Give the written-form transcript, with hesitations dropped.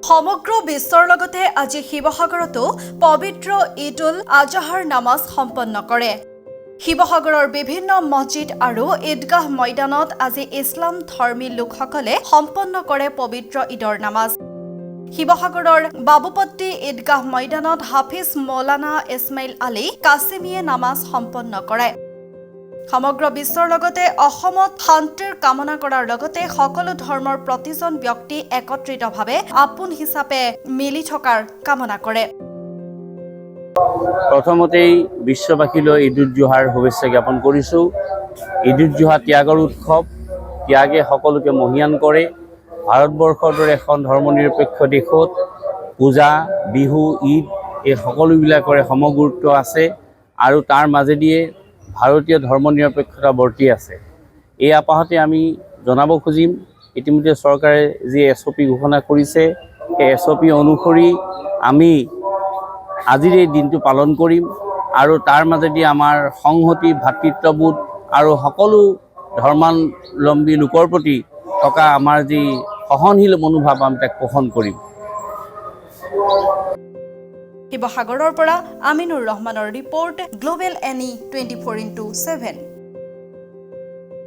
সমগ্ৰ বিশ্বৰ লগতে আজি শিৱসাগৰতো পবিত্ৰ ঈদ-উল আজহাৰ নামাজ সম্পন্ন কৰে। শিৱসাগৰৰ বিভিন্ন মছজিদ আৰু ঈদগাহ ময়দানত আজি ইছলাম ধৰ্মী লোকসকলে সম্পন্ন কৰে পবিত্ৰ ঈদৰ নামাজ। শিৱসাগৰৰ বাবুপট্টি ঈদগাহ ময়দানত হাফিজ মৌলানা ইছমাইল আলী কাছিমিয়ে নামাজ সম্পন্ন কৰে। সমগ্ৰ বিশ্বৰ লগতে অসমত শান্তিৰ কামনা কৰাৰ লগতে সকলো ধৰ্মৰ প্ৰতিজন ব্যক্তি একত্ৰিতভাৱে আপোন হিচাপে মিলি থকাৰ কামনা কৰে। প্ৰথমতেই বিশ্ববাসীলৈ ঈদ-উল জোহাৰ শুভেচ্ছা জ্ঞাপন কৰিছোঁ। ঈদ-উল জোহা ত্যাগৰ উৎসৱ। ত্যাগে সকলোকে মহীয়ান কৰে। ভাৰতবৰ্ষৰ দৰে এখন ধৰ্মনিৰপেক্ষ দেশত পূজা, বিহু, ঈদ এই সকলোবিলাকৰে সমগুৰুত্ব আছে আৰু তাৰ মাজেদিয়ে ভাৰতীয় ধৰ্মনিৰপেক্ষতা বৰ্তি আছে। এই আপাহতে আমি জনাব খুজিম, ইতিমধ্যে চৰকাৰে যি SOP ঘোষণা কৰিছে, সেই SOP অনুসৰি আমি আজিৰ এই দিনটো পালন কৰিম আৰু তাৰ মাজেদি আমাৰ সংহতি, ভাতৃত্ববোধ আৰু সকলো ধৰ্মাৱলম্বী লোকৰ প্ৰতি থকা আমাৰ যি সহনশীল মনোভাৱ আমি তাক পোষণ কৰিম। শিৱসাগৰৰ পৰা আমিনুৰ ৰহমানৰ ৰিপৰ্ট, গ্লোবেল NE 24/7।